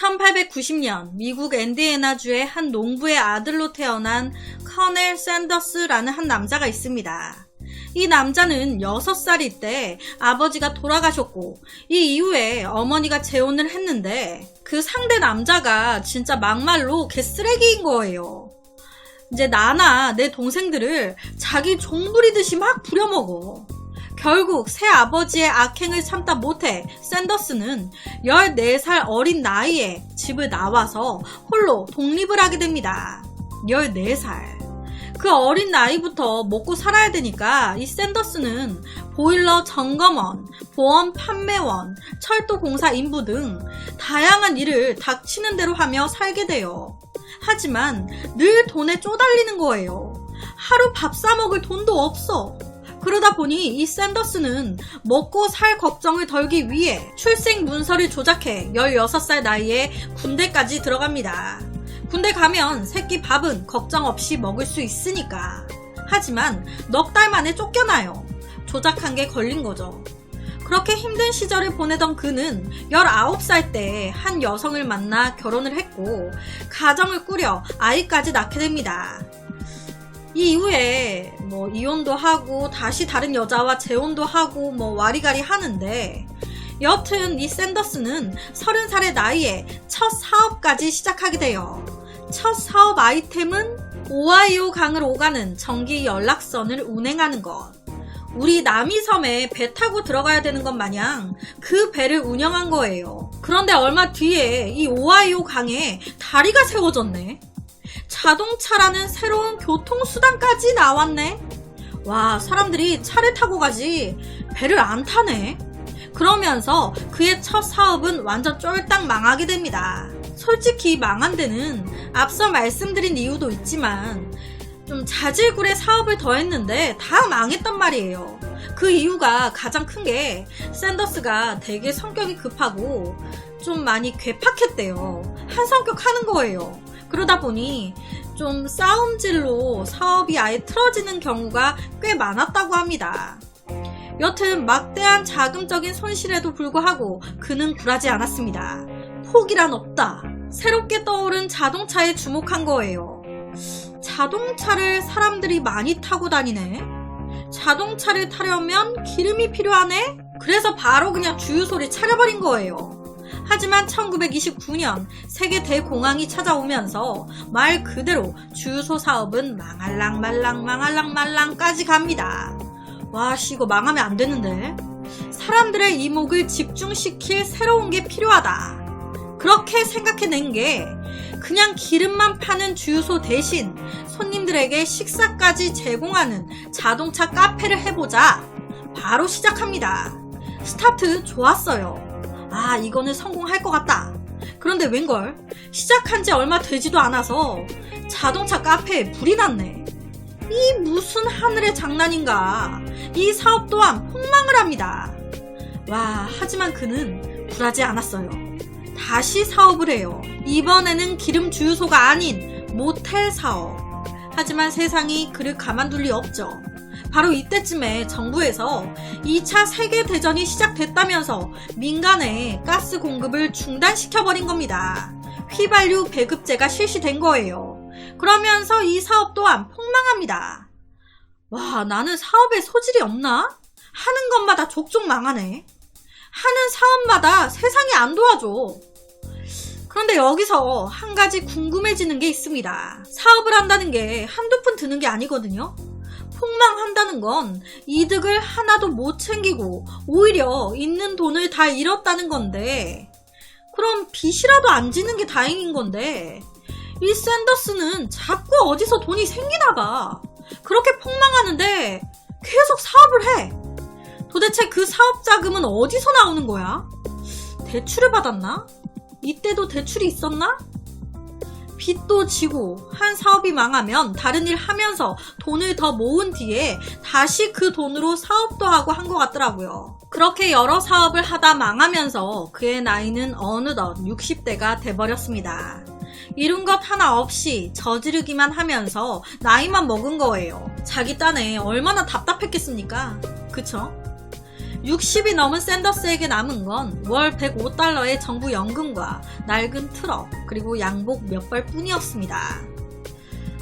1890년 미국 인디애나주의 한 농부의 아들로 태어난 커넬 샌더스라는 한 남자가 있습니다. 이 남자는 6살일 때 아버지가 돌아가셨고 이 이후에 어머니가 재혼을 했는데 그 상대 남자가 진짜 막말로 개쓰레기인 거예요. 이제 나나 내 동생들을 자기 종 부리듯이 막 부려먹어. 결국 새 아버지의 악행을 참다 못해 샌더스는 14살 어린 나이에 집을 나와서 홀로 독립을 하게 됩니다. 14살. 그 어린 나이부터 먹고 살아야 되니까 이 샌더스는 보일러 점검원, 보험 판매원, 철도공사 인부 등 다양한 일을 닥치는 대로 하며 살게 돼요. 하지만 늘 돈에 쪼달리는 거예요. 하루 밥 사 먹을 돈도 없어. 그러다 보니 이 샌더스는 먹고 살 걱정을 덜기 위해 출생 문서를 조작해 16살 나이에 군대까지 들어갑니다. 군대 가면 새끼 밥은 걱정 없이 먹을 수 있으니까. 하지만 넉 달 만에 쫓겨나요. 조작한 게 걸린 거죠. 그렇게 힘든 시절을 보내던 그는 19살 때 한 여성을 만나 결혼을 했고 가정을 꾸려 아이까지 낳게 됩니다. 이 이후에 이혼도 하고 다시 다른 여자와 재혼도 하고 와리가리 하는데 여튼 이 샌더스는 30살의 나이에 첫 사업까지 시작하게 돼요. 첫 사업 아이템은 오하이오 강을 오가는 전기 연락선을 운행하는 것. 우리 남이섬에 배 타고 들어가야 되는 것 마냥 그 배를 운영한 거예요. 그런데 얼마 뒤에 이 오하이오 강에 다리가 세워졌네. 자동차라는 새로운 교통수단까지 나왔네. 와, 사람들이 차를 타고 가지 배를 안 타네. 그러면서 그의 첫 사업은 완전 쫄딱 망하게 됩니다. 솔직히 망한 데는 앞서 말씀드린 이유도 있지만 좀 자질구레 사업을 더 했는데 다 망했단 말이에요. 그 이유가 가장 큰 게 샌더스가 되게 성격이 급하고 좀 많이 괴팍했대요. 한 성격 하는 거예요. 그러다 보니 좀 싸움질로 사업이 아예 틀어지는 경우가 꽤 많았다고 합니다. 여튼 막대한 자금적인 손실에도 불구하고 그는 굴하지 않았습니다. 포기란 없다. 새롭게 떠오른 자동차에 주목한 거예요. 자동차를 사람들이 많이 타고 다니네. 자동차를 타려면 기름이 필요하네. 그래서 바로 그냥 주유소를 차려버린 거예요. 하지만 1929년 세계 대공황이 찾아오면서 말 그대로 주유소 사업은 망할랑말랑까지 갑니다. 와, 이거 망하면 안 되는데. 사람들의 이목을 집중시킬 새로운 게 필요하다. 그렇게 생각해낸 게 그냥 기름만 파는 주유소 대신 손님들에게 식사까지 제공하는 자동차 카페를 해보자. 바로 시작합니다. 스타트 좋았어요. 아, 이거는 성공할 것 같다. 그런데 웬걸 시작한 지 얼마 되지도 않아서 자동차 카페에 불이 났네. 이 무슨 하늘의 장난인가. 이 사업 또한 폭망을 합니다. 와, 하지만 그는 굴하지 않았어요. 다시 사업을 해요. 이번에는 기름 주유소가 아닌 모텔 사업. 하지만 세상이 그를 가만둘 리 없죠. 바로 이때쯤에 정부에서 2차 세계대전이 시작됐다면서 민간에 가스 공급을 중단시켜버린 겁니다. 휘발유 배급제가 실시된 거예요. 그러면서 이 사업 또한 폭망합니다. 와, 나는 사업에 소질이 없나? 하는 것마다 족족 망하네. 하는 사업마다 세상이 안 도와줘. 그런데 여기서 한 가지 궁금해지는 게 있습니다. 사업을 한다는 게 한두 푼 드는 게 아니거든요. 폭망한다는 건 이득을 하나도 못 챙기고 오히려 있는 돈을 다 잃었다는 건데, 그럼 빚이라도 안 지는 게 다행인 건데 이 샌더스는 자꾸 어디서 돈이 생기나 봐. 그렇게 폭망하는데 계속 사업을 해. 도대체 그 사업 자금은 어디서 나오는 거야? 대출을 받았나? 이때도 대출이 있었나? 빚도 지고 한 사업이 망하면 다른 일 하면서 돈을 더 모은 뒤에 다시 그 돈으로 사업도 하고 한 것 같더라고요. 그렇게 여러 사업을 하다 망하면서 그의 나이는 어느덧 60대가 돼버렸습니다. 이룬 것 하나 없이 저지르기만 하면서 나이만 먹은 거예요. 자기 딴에 얼마나 답답했겠습니까? 그쵸? 60이 넘은 샌더스에게 남은 건 월 105달러의 정부 연금과 낡은 트럭, 그리고 양복 몇 벌 뿐이었습니다.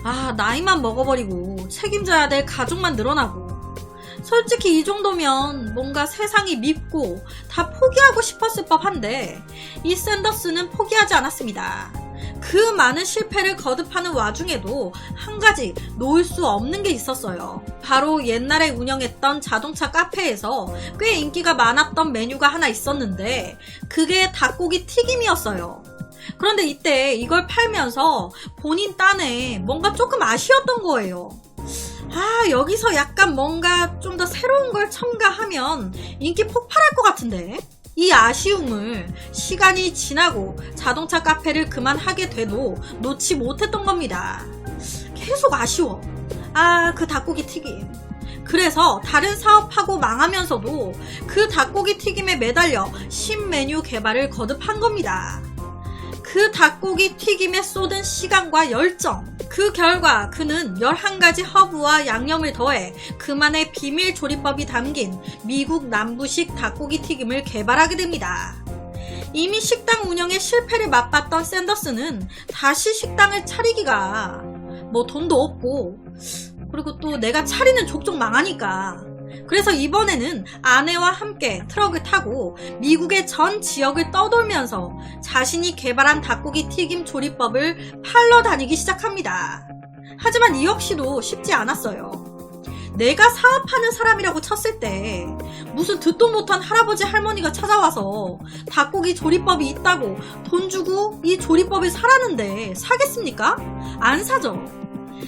아, 나이만 먹어버리고 책임져야 될 가족만 늘어나고, 솔직히 이 정도면 뭔가 세상이 밉고 다 포기하고 싶었을 법한데, 이 샌더스는 포기하지 않았습니다. 그 많은 실패를 거듭하는 와중에도 한 가지 놓을 수 없는 게 있었어요. 바로 옛날에 운영했던 자동차 카페에서 꽤 인기가 많았던 메뉴가 하나 있었는데, 그게 닭고기 튀김이었어요. 그런데 이때 이걸 팔면서 본인 딴에 뭔가 조금 아쉬웠던 거예요. 아, 여기서 약간 뭔가 좀 더 새로운 걸 첨가하면 인기 폭발할 것 같은데? 이 아쉬움을 시간이 지나고 자동차 카페를 그만하게 돼도 놓지 못했던 겁니다. 계속 아쉬워. 아, 그 닭고기 튀김. 그래서 다른 사업하고 망하면서도 그 닭고기 튀김에 매달려 신메뉴 개발을 거듭한 겁니다. 그 닭고기 튀김에 쏟은 시간과 열정, 그 결과 그는 11가지 허브와 양념을 더해 그만의 비밀 조리법이 담긴 미국 남부식 닭고기 튀김을 개발하게 됩니다. 이미 식당 운영에 실패를 맛봤던 샌더스는 다시 식당을 차리기가 뭐 돈도 없고, 그리고 또 내가 차리는 족족 망하니까, 그래서 이번에는 아내와 함께 트럭을 타고 미국의 전 지역을 떠돌면서 자신이 개발한 닭고기 튀김 조리법을 팔러 다니기 시작합니다. 하지만 이 역시도 쉽지 않았어요. 내가 사업하는 사람이라고 쳤을 때 무슨 듣도 못한 할아버지 할머니가 찾아와서 닭고기 조리법이 있다고 돈 주고 이 조리법을 사라는데 사겠습니까? 안 사죠.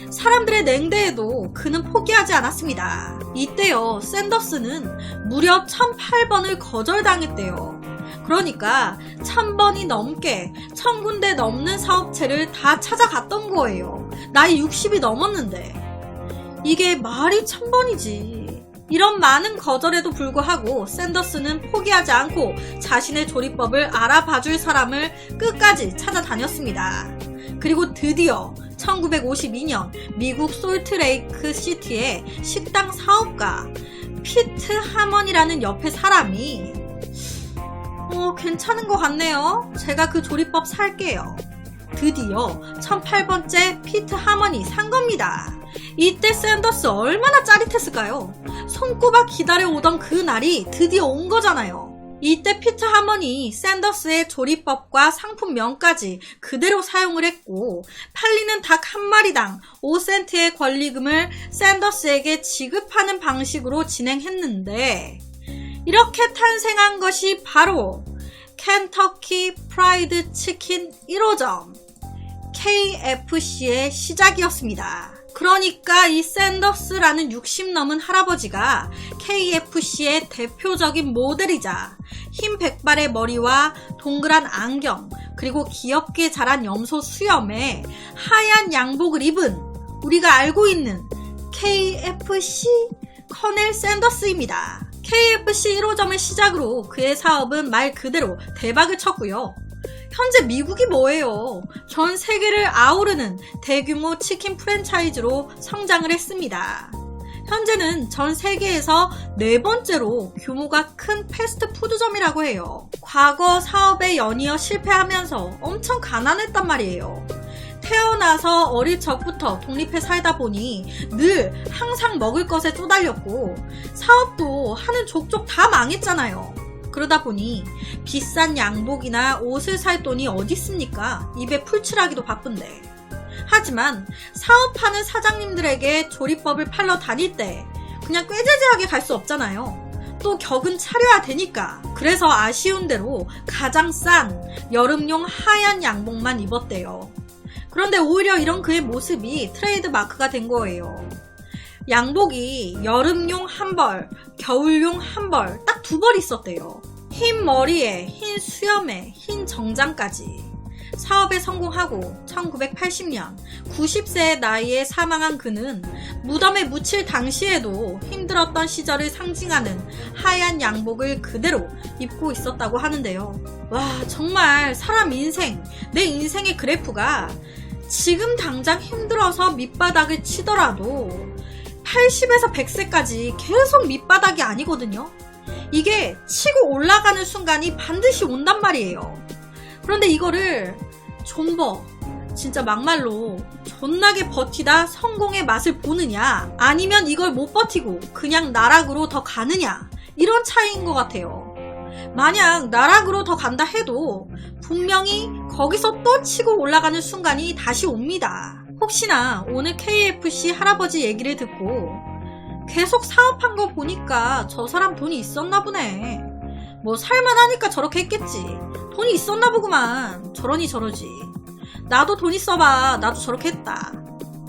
사람들의 냉대에도 그는 포기하지 않았습니다. 이때요, 샌더스는 무려 1008번을 거절당했대요. 그러니까 1000번이 넘게 1000군데 넘는 사업체를 다 찾아갔던 거예요. 나이 60이 넘었는데. 이게 말이 1000번이지. 이런 많은 거절에도 불구하고 샌더스는 포기하지 않고 자신의 조리법을 알아봐줄 사람을 끝까지 찾아다녔습니다. 그리고 드디어 1952년 미국 솔트레이크 시티의 식당 사업가 피트 하먼이라는 옆에 사람이 괜찮은 것 같네요. 제가 그 조리법 살게요. 드디어 1008번째 피트 하먼이 산 겁니다. 이때 샌더스 얼마나 짜릿했을까요? 손꼽아 기다려오던 그 날이 드디어 온 거잖아요. 이때 피트 하먼이 샌더스의 조리법과 상품명까지 그대로 사용을 했고, 팔리는 닭 한 마리당 5센트의 권리금을 샌더스에게 지급하는 방식으로 진행했는데, 이렇게 탄생한 것이 바로 켄터키 프라이드 치킨 1호점 KFC의 시작이었습니다. 그러니까 이 샌더스라는 60 넘은 할아버지가 KFC의 대표적인 모델이자 흰 백발의 머리와 동그란 안경, 그리고 귀엽게 자란 염소 수염에 하얀 양복을 입은 우리가 알고 있는 KFC 커넬 샌더스입니다. KFC 1호점을 시작으로 그의 사업은 말 그대로 대박을 쳤고요. 현재 미국이 뭐예요? 전 세계를 아우르는 대규모 치킨 프랜차이즈로 성장을 했습니다. 현재는 전 세계에서 4번째로 규모가 큰 패스트푸드점이라고 해요. 과거 사업에 연이어 실패하면서 엄청 가난했단 말이에요. 태어나서 어릴 적부터 독립해 살다 보니 늘 항상 먹을 것에 쪼달렸고, 사업도 하는 족족 다 망했잖아요. 그러다 보니 비싼 양복이나 옷을 살 돈이 어디 있습니까? 입에 풀칠하기도 바쁜데. 하지만 사업하는 사장님들에게 조리법을 팔러 다닐 때 그냥 꾀재재하게 갈 수 없잖아요. 또 격은 차려야 되니까. 그래서 아쉬운 대로 가장 싼 여름용 하얀 양복만 입었대요. 그런데 오히려 이런 그의 모습이 트레이드 마크가 된 거예요. 양복이 여름용 한 벌, 겨울용 한 벌, 딱 2벌 있었대요. 흰 머리에, 흰 수염에, 흰 정장까지. 사업에 성공하고 1980년 90세의 나이에 사망한 그는 무덤에 묻힐 당시에도 힘들었던 시절을 상징하는 하얀 양복을 그대로 입고 있었다고 하는데요. 와, 정말 사람 인생, 내 인생의 그래프가 지금 당장 힘들어서 밑바닥을 치더라도 80에서 100세까지 계속 밑바닥이 아니거든요. 이게 치고 올라가는 순간이 반드시 온단 말이에요. 그런데 이거를 존버, 진짜 막말로 존나게 버티다 성공의 맛을 보느냐, 아니면 이걸 못 버티고 그냥 나락으로 더 가느냐, 이런 차이인 것 같아요. 만약 나락으로 더 간다 해도 분명히 거기서 또 치고 올라가는 순간이 다시 옵니다. 혹시나 오늘 KFC 할아버지 얘기를 듣고 계속 사업한 거 보니까 저 사람 돈이 있었나 보네, 뭐 살만하니까 저렇게 했겠지, 돈이 있었나 보구만, 저러니 저러지, 나도 돈 있어봐, 나도 저렇게 했다,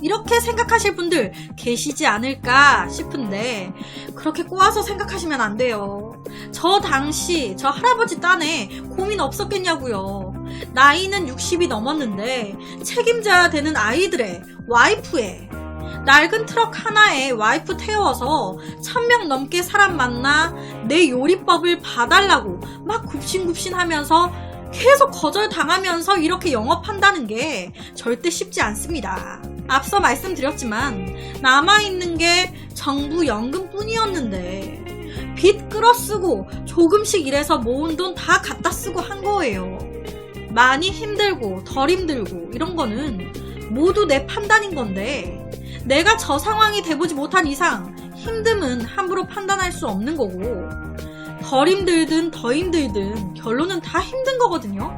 이렇게 생각하실 분들 계시지 않을까 싶은데 그렇게 꼬아서 생각하시면 안 돼요. 저 당시 저 할아버지 딴에 고민 없었겠냐고요. 나이는 60이 넘었는데 책임져야 되는 아이들의 와이프에, 낡은 트럭 하나에 와이프 태워서 1000명 넘게 사람 만나 내 요리법을 봐달라고 막 굽신굽신 하면서 계속 거절당하면서 이렇게 영업한다는 게 절대 쉽지 않습니다. 앞서 말씀드렸지만 남아있는 게 정부 연금뿐이었는데 빚 끌어쓰고 조금씩 일해서 모은 돈 다 갖다 쓰고 한 거예요. 많이 힘들고 덜 힘들고 이런 거는 모두 내 판단인 건데, 내가 저 상황이 돼보지 못한 이상 힘듦은 함부로 판단할 수 없는 거고, 덜 힘들든 더 힘들든 결론은 다 힘든 거거든요.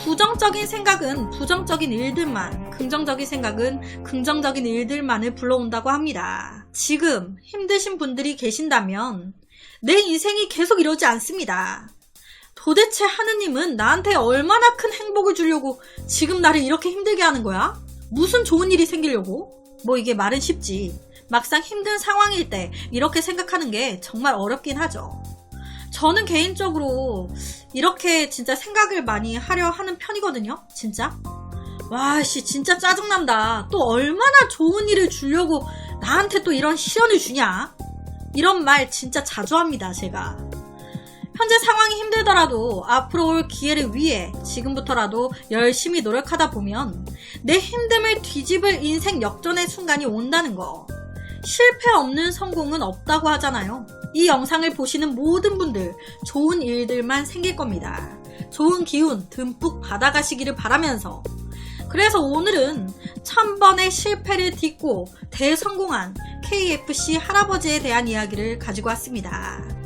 부정적인 생각은 부정적인 일들만, 긍정적인 생각은 긍정적인 일들만을 불러온다고 합니다. 지금 힘드신 분들이 계신다면 내 인생이 계속 이러지 않습니다. 도대체 하느님은 나한테 얼마나 큰 행복을 주려고 지금 나를 이렇게 힘들게 하는 거야? 무슨 좋은 일이 생기려고? 뭐 이게 말은 쉽지, 막상 힘든 상황일 때 이렇게 생각하는 게 정말 어렵긴 하죠. 저는 개인적으로 이렇게 진짜 생각을 많이 하려 하는 편이거든요. 진짜 와씨 진짜 짜증난다, 또 얼마나 좋은 일을 주려고 나한테 또 이런 시련을 주냐, 이런 말 진짜 자주 합니다. 제가 현재 상황이 힘들더라도 앞으로 올 기회를 위해 지금부터라도 열심히 노력하다 보면 내 힘듦을 뒤집을 인생 역전의 순간이 온다는 거. 실패 없는 성공은 없다고 하잖아요. 이 영상을 보시는 모든 분들 좋은 일들만 생길 겁니다. 좋은 기운 듬뿍 받아가시기를 바라면서, 그래서 오늘은 1000번의 실패를 딛고 대성공한 KFC 할아버지에 대한 이야기를 가지고 왔습니다.